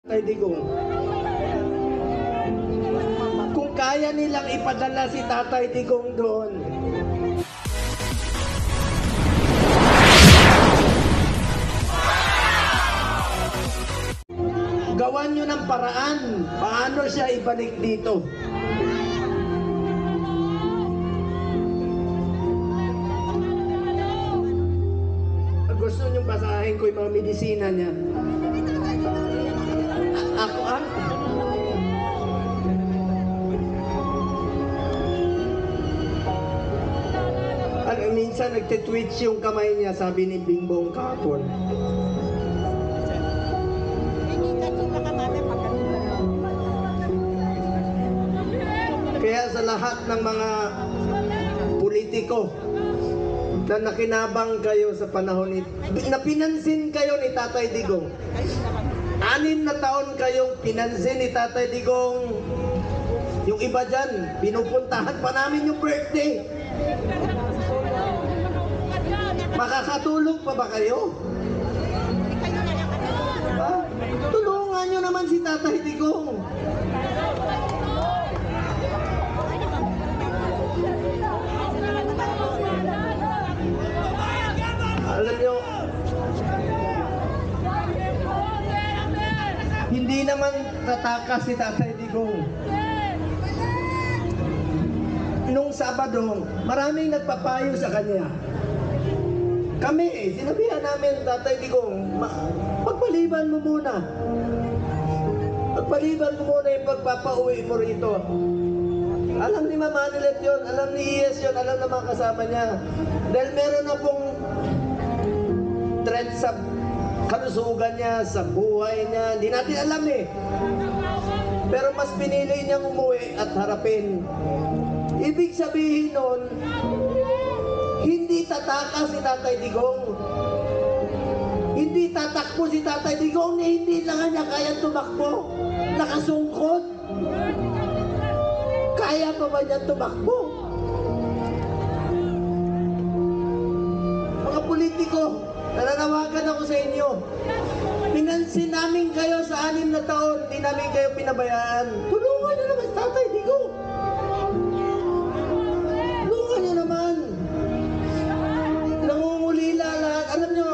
Tatay Digong. Kung kaya nilang ipadala si Tatay Digong doon, gawan nyo ng paraan paano siya ibalik dito. Gusto nyo basahin ko yung mga medisina niya? Ako minsan nagte-twitch yung kamay niya, sabi ni Bingbong kahapon. Kaya sa lahat ng mga politiko na nakinabang kayo sa panahon nito, na pinansin kayo ni Tatay Digong, 6 na taon kayong pinansin ni Tatay Digong. Yung iba dyan, pinupuntahan pa namin yung birthday. Makakatulog pa ba kayo? Diba? Tulungan nyo naman si Tatay Digong. Alam nyo, hindi naman tatakas si Tatay Digong. Nung Sabado, maraming nagpapayo sa kanya. Kami, sinabihan namin, Tatay Digong, pagpaliban mo muna. Pagpaliban mo muna yung pagpapauwi mo rito. Alam ni Mama Anilet yun, alam ni Iyes yun, alam na mga kasama niya. Dahil meron na pong threat sa kalusugan niya, sa buhay niya, hindi natin alam eh. Pero mas pinili niyang umuwi at harapin. Ibig sabihin nun, hindi tatakas si Tatay Digong. Hindi tatakbo si Tatay Digong na hindi na niya kaya tumakbo. Nakasungkot. Kaya pa ba niya tumakbo? Mga politiko, nananawagan ako sa inyo. Pinansin namin kayo sa 6 na taon, hindi namin kayo pinabayaan. Tulungan niyo naman si Tatay Digong. Tulungan niyo naman. Nangungulila lahat. Alam niyo,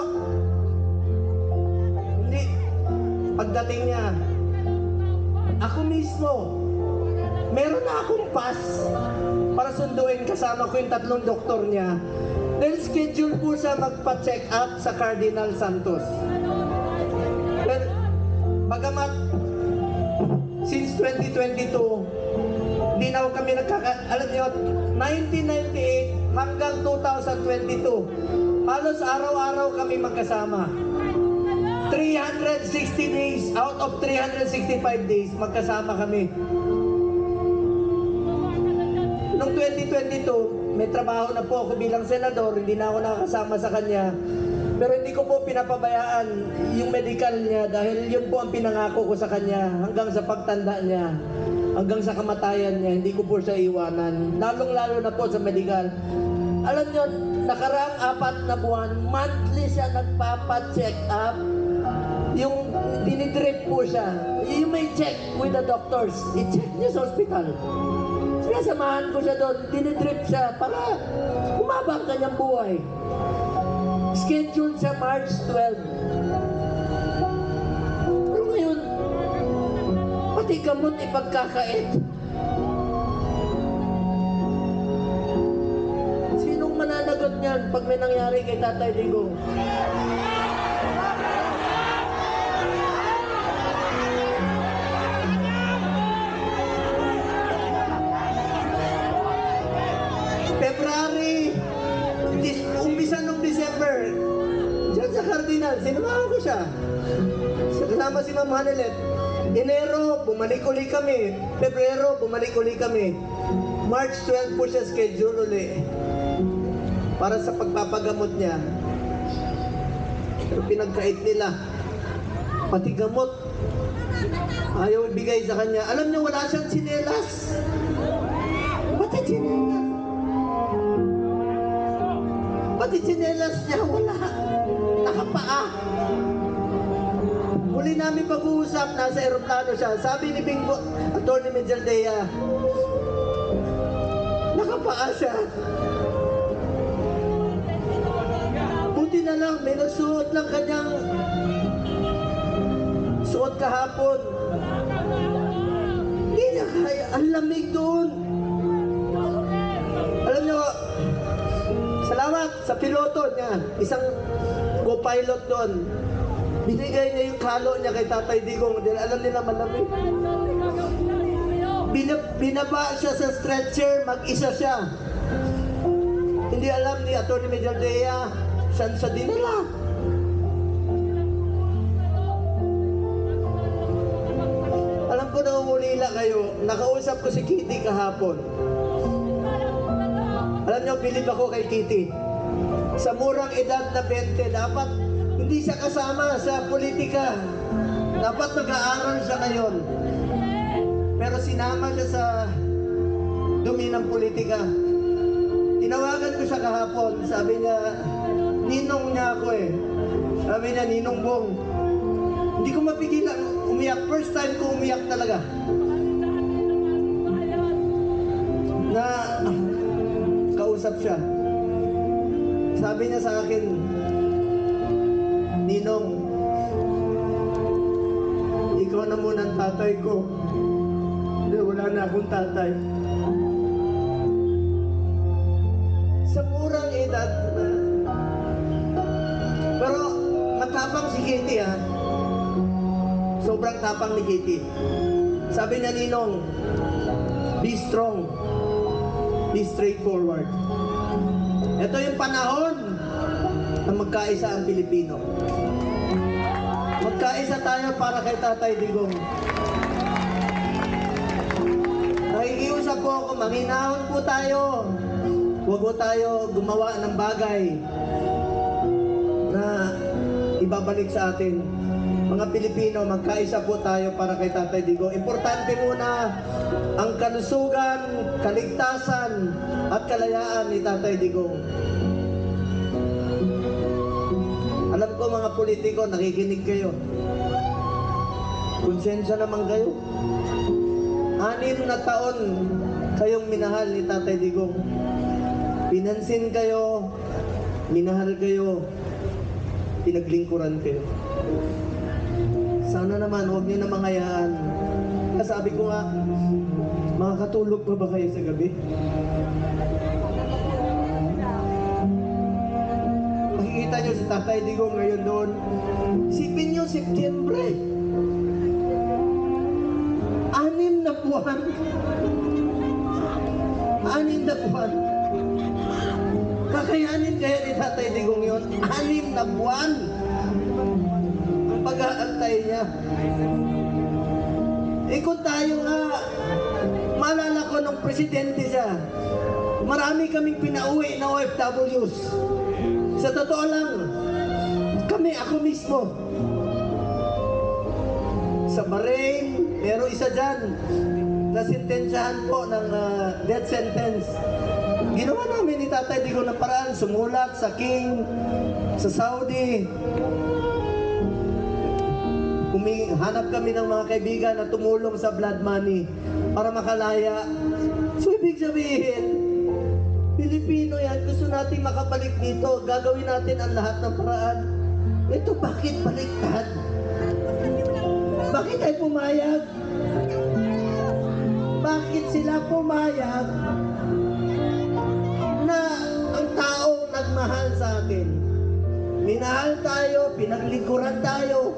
hindi, pagdating niya, ako mismo, meron na akong pass para sunduin kasama ko yung 3 doktor niya. Dahil schedule po siya magpa-check up sa Cardinal Santos. Pero, bagamat since 2022, hindi na kami alam niyo, 1998 hanggang 2022, halos araw-araw kami magkasama. 360 days out of 365 days magkasama kami. Noong 2022, may trabaho na po ako bilang senador, hindi na ako nakakasama sa kanya. Pero hindi ko po pinapabayaan yung medical niya dahil yun po ang pinangako ko sa kanya hanggang sa pagtanda niya, hanggang sa kamatayan niya, hindi ko po siya iwanan. Lalong-lalo na po sa medical. Alam niyo, nakaraang 4 na buwan, monthly siya nagpapa-check up. Yung dinidrip po siya. You may check with the doctors. I-check niya sa hospital. Sinasamahan ko siya doon, dinidrip siya para umaba ang kanyang buhay. Scheduled sa March 12. Pero ngayon, pati gamot ipagkakait. Sinong mananagot niyan pag may nangyari kay Tatay Digong? February, umpisa nung December, dyan sa Cardinal, sinamahan ko siya. Kasama si Ma'am Hanelet. Enero, bumalik uli kami. Pebrero, bumalik uli kami. March 12 po siya schedule uli para sa pagpapagamot niya. Pero pinagkait nila. Pati gamot, ayaw ibigay sa kanya. Alam niyo, wala siyang tsinelas. Pati tsinelas. Pati tsinelas niya, wala. Nakapaa. Muli huli namin pag-uusap, nasa aeroplano siya. Sabi ni Bingo, Atty. Mejaldea, nakapaa siya. Buti na lang, may nagsuot lang kanyang suot kahapon. Hindi niya kaya, ang lamig doon. Alam niyo, salamat sa piloto niya, isang co-pilot doon. Binigay niya yung kalo niya kay Tatay Digong. Alam nila malamig. Binaba siya sa stretcher, mag-isa siya. Hindi alam ni Atty. Mejaldea saan siya dinala. Alam ko nangungulila kayo. Nakausap ko si Kitty kahapon. Alam niyo, bilib ako kay Kitty. Sa murang edad na 20, dapat hindi siya kasama sa politika. Dapat nag-aaral siya ngayon. Pero sinama siya sa dumi ng politika. Tinawagan ko siya kahapon. Sabi niya, ninong niya ako eh. Sabi niya, Ninong Bong. Hindi ko mapigilan umiyak. First time ko umiyak talaga. Na kausap siya. Sabi niya sa akin, Ninong, ikaw na muna ang tatay ko. Hindi, wala na akong tatay. Sa murang edad na. Pero matapang si Kitty ha. Sobrang tapang ni Kitty. Sabi niya, Ninong, be strong. Be straightforward. Ito yung panahon na magkaisa ang Pilipino. Magkaisa tayo para kay Tatay Digong. Nakikiusap po ako, manghinahon po tayo. Huwag po tayo gumawa ng bagay na ibabalik sa atin. Mga Pilipino, magkaisa po tayo para kay Tatay Digong. Importante muna ang kalusugan, kaligtasan, at kalayaan ni Tatay Digong. Alam ko mga politiko, nakikinig kayo. Konsensya naman kayo. 6 na taon kayong minahal ni Tatay Digong. Pinansin kayo, minahal kayo, pinaglingkuran kayo. Sana naman, huwag niyo na mangayaan. Sabi ko nga, makakatulog pa ba kayo sa gabi? Makikita niyo si Tatay Digong ngayon doon. Isipin niyo, Setyembre. 6 na buwan. 6 na buwan. Kakayanin kaya ni Tatay Digong yun? 6 na buwan. Ang pag-aantay niya. Eh kung tayo nga, maalala ko nung presidente siya, marami kaming pinauwi na OFWs. Sa totoo lang, kami, ako mismo. Sa Bahrain, meron isa dyan, nasintensyahan po ng death sentence. Ginawa namin ni Tatay Digong ng paraan, sumulat sa King, sa Saudi. Hanap kami ng mga kaibigan na tumulong sa blood money para makalaya. So ibig sabihin, Pilipino yan, gusto natin makabalik dito. Gagawin natin ang lahat ng paraan. Ito bakit baliktad? Bakit ay pumayag? Bakit sila pumayag na ang taong nagmahal sa atin? Minahal tayo, pinaglingkuran tayo.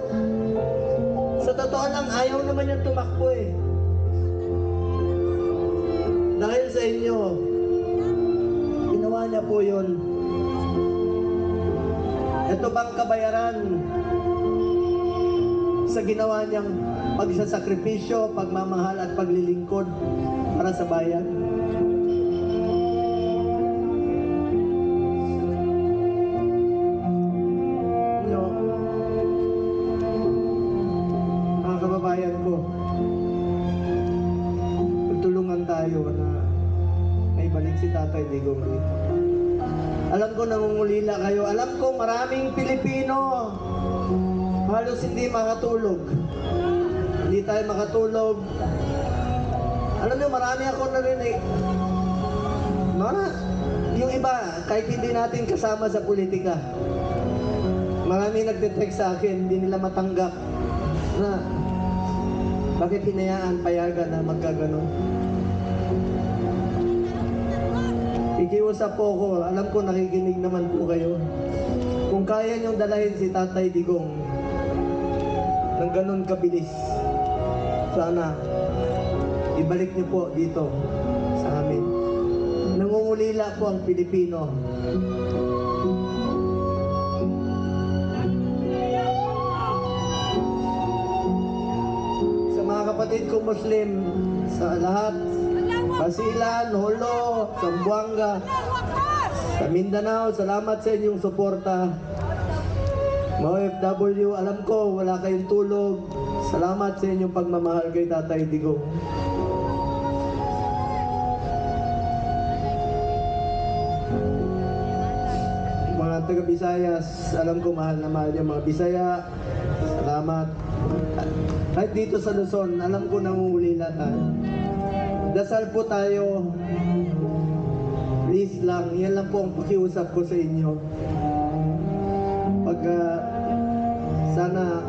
Sa totoo lang, ayaw naman niyang tumakbo eh. Dahil sa inyo, ginawa niya po yun. Ito bang kabayaran sa ginawa niyang pagsasakripisyo, pagmamahal at paglilingkod para sa bayan? Kababayan ko, magtulungan tayo na may balik si Tatay Digong dito. Alam ko nangungulila kayo. Alam ko maraming Pilipino halos hindi makatulog. Hindi tayo makatulog. Alam niyo, marami ako narinig. Yung iba, kahit hindi natin kasama sa politika, marami nagte-text sa akin, hindi nila matanggap na bakit hinayaan, payagan na magkaganon. Ikiusap po ko, alam ko nakikinig naman po kayo. Kung kaya niyong dalahin si Tatay Digong ng ganon kabilis, sana ibalik niyo po dito sa amin. Nangungulila po ang Pilipino. Sa mga kapatid ko Muslim, sa lahat, Basilan, Holo, Zamboanga, sa Mindanao, salamat sa inyong suporta. Mga OFW, alam ko wala kayong tulog. Salamat sa inyong pagmamahal kay Tatay Digong. Mga taga Visayas, alam ko mahal na mahal yung mga Bisaya. Salamat. Kahit dito sa Luzon, alam ko nangungulila tayo. Dasal po tayo. Please lang, yan lang po ang pakiusap ko sa inyo. Pag sana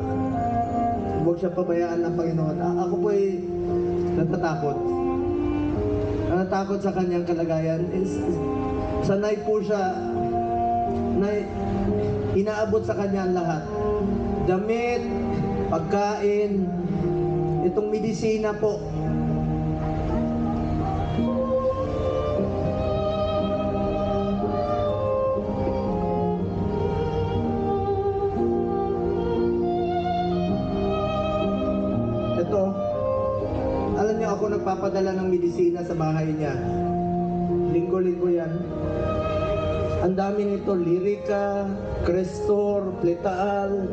huwag siya pabayaan ng Panginoon. Ako po ay natatakot. Natatakot sa kanyang kalagayan. Sanay po siya na inaabot sa kanya ang lahat. Damit, pagkain, itong medisina po. Ito, alam niyo ako nagpapadala ng medisina sa bahay niya. Linggo-linggo yan. Ang dami nito, Lyrica, Crestor, Pletaal,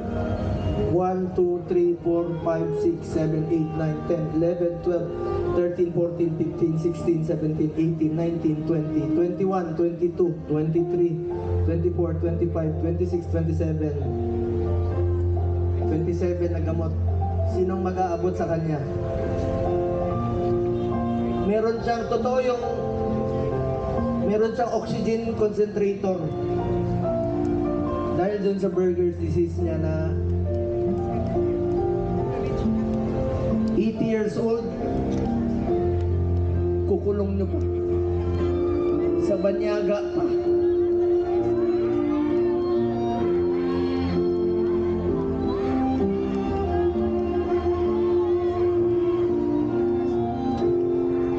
1, 2, 3, 4, 5, 6, 7, 8, 9, 10, 11, 12, 13, 14, 15, 16, 17, 18, 19, 20, 21, 22, 23, 24, 25, 26, 27. 27 na gamot. Sinong mag-aabot sa kanya? Meron siyang, totoo yung meron siyang oxygen concentrator dahil dun sa Buerger's disease niya na 80 years old, kukulong niyo pa sa banyaga pa.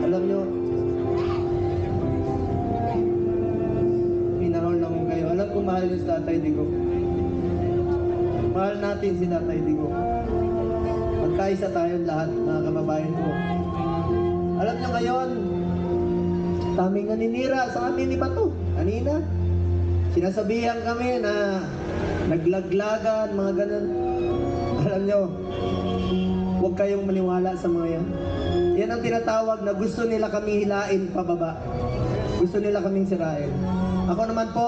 Alam niyo, alam ko mahal yung si Tatay Digong. Mahal natin si Tatay Digong. Magkaisa tayong lahat, mga kababayan ko. Alam nyo ngayon, daming naninira sa amin ni Bato. Kanina, sinasabihan kami na naglaglagan, mga ganun. Alam nyo, huwag kayong maniwala sa mga yan. Yan ang tinatawag na gusto nila kami hilain pababa. Gusto nila kaming sirain. Ako naman po,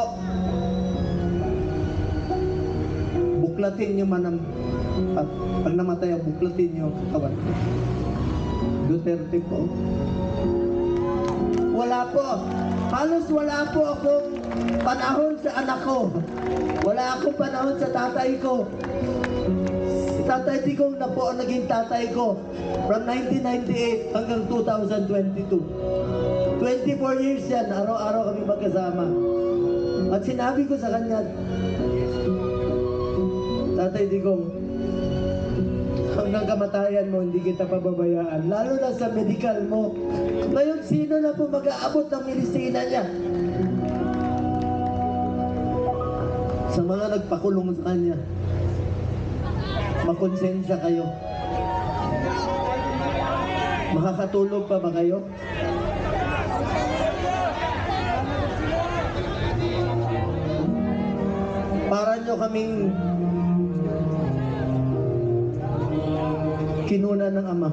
buklatin nyo man ang pag namatay ang buklatin nyo ang katawan. Duterte po. Wala po. Halos wala po akong panahon sa anak ko. Wala akong panahon sa tatay ko. Si Tatay Digong na po ang naging tatay ko from 1998 hanggang 2022. 24 years yan, araw-araw kami magkasama. At sinabi ko sa kanya, Tatay Digong, hanggang kamatayan mo, hindi kita pababayaan. Lalo na sa medical mo. Ngayon, sino na po mag-aabot ng medisina niya? Sa mga nagpakulong sa kanya, makonsensya kayo. Makakatulog pa ba kayo? Para nyo kaming kinuna ng Ama.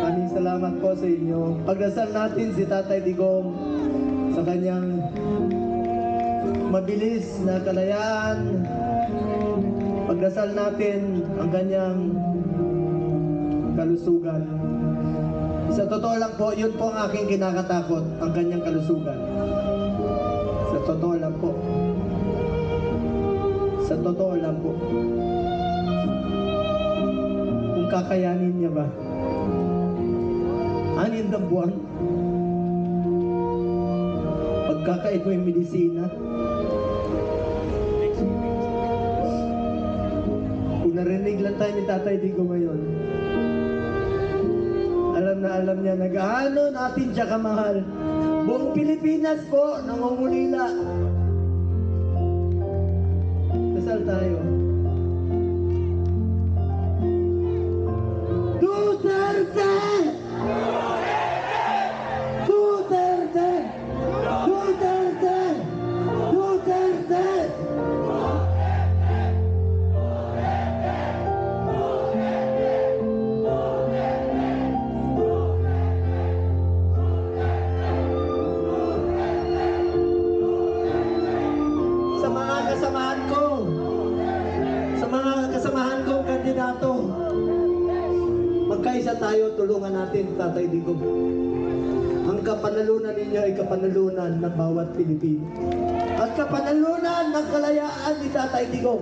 Maraming salamat po sa inyo. Pagdasal natin si Tatay Digong sa kanyang mabilis na kalayaan. Pagdasal natin ang kanyang kalusugan. Sa totoo lang po, yun po ang aking kinakatakot, ang kanyang kalusugan. Sa totoo lang po. Sa totoo lang po. Kung kakayanin niya ba? 6 na buwan. Pagkakain mo yung medisina. Kung narinig lang tayo ni Tatay Digo ngayon, alam na alam niya na gaano natin siya kamahal. Buong Pilipinas po nangungulila. Dasal tayo. Duterte! Duterte! Duterte! Duterte! Kandidato, magkaisa tayo, tulungan natin Tatay Digo. Ang kapanalunan ninyo ay kapanalunan ng bawat Pilipino at kapanalunan ng kalayaan ni Tatay Digo.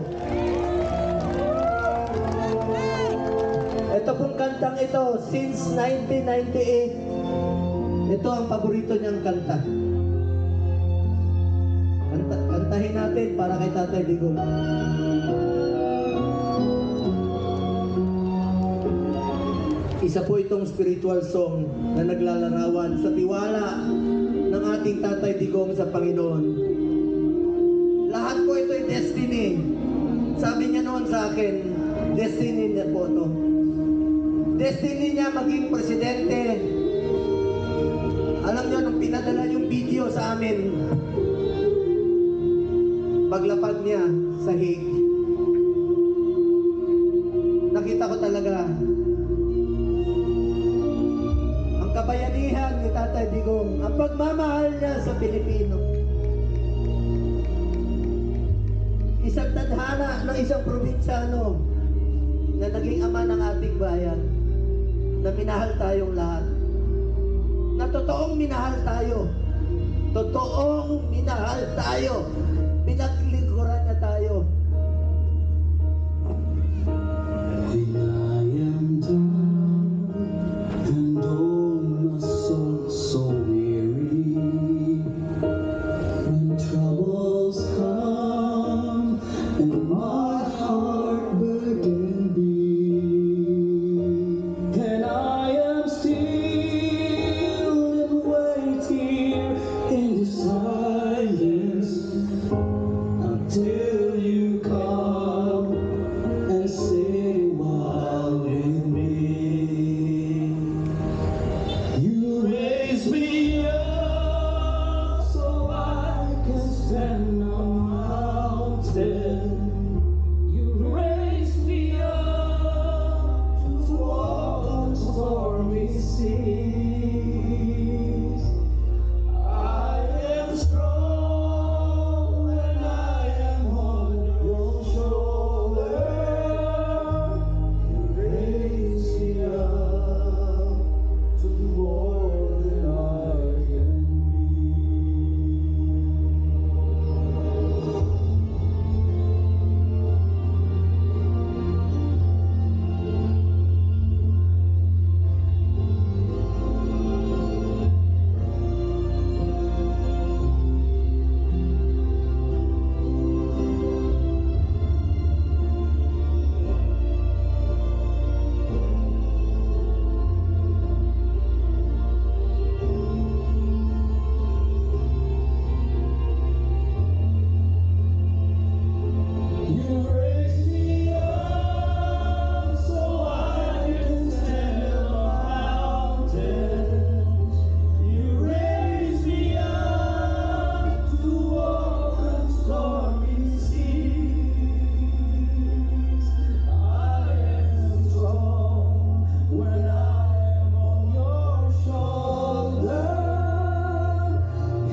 Ito pong kantang ito, since 1998, ito ang paborito niyang kanta. Kantahin natin para kay Tatay Digo. Isa po itong spiritual song na naglalarawan sa tiwala ng ating Tatay Digong sa Panginoon. Lahat po ito ay destiny. Sabi niya noon sa akin, destiny niya po ito. Destiny niya maging presidente. Alam niyo, nung pinadala yung video sa amin, paglapag niya sa Hague, nakita ko talaga kabayanihan ni Tatay Digong, ang pagmamahal niya sa Pilipino. Isang tadhana ng isang probinsyano na naging ama ng ating bayan, na minahal tayong lahat, na totoong minahal tayo, totoong minahal tayo, pinaglingkuran niya tayo. When I am done, then so weary, when troubles come and my heart burden be, then I am still and wait here in the silence until you come and say while with me. You raise me up so I can stand on mountain. You raise me up to walk on stormy seas. I am strong when I am on your shoulder. You raise me up to more than I can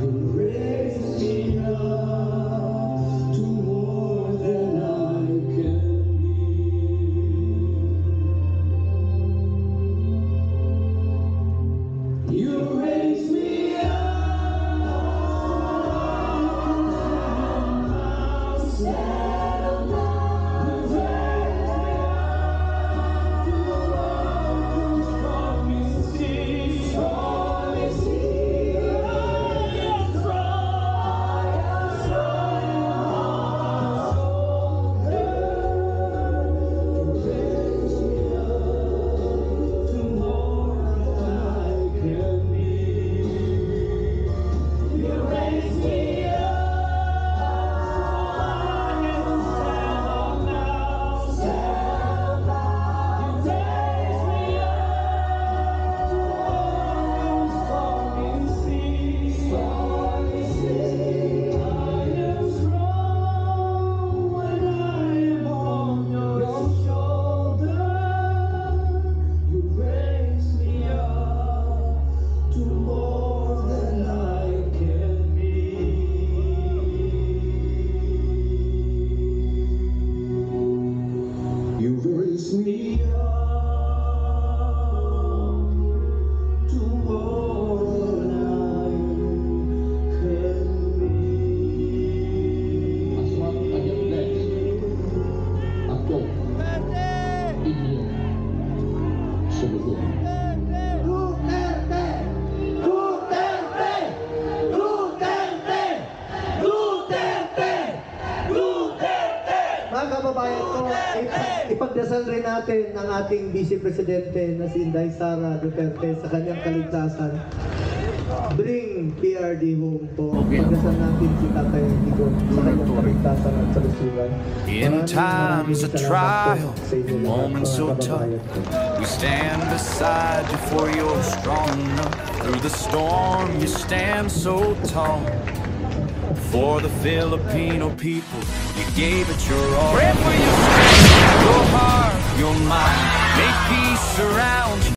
You kababayan ko, ipagdasal rin natin ang ating Vice Presidente na si Inday Sara Duterte sa kanyang kaligtasan. Bring PRD home po. Pagdasal natin si Tatay Digong sa kanyang kaligtasan at kalusugan. In times of trial, moments so tough, we stand beside you for you're strong enough. Through the storm, you stand so tall. For the Filipino people, you gave it your all. Pray for your strength, your heart, your mind. May peace surround you.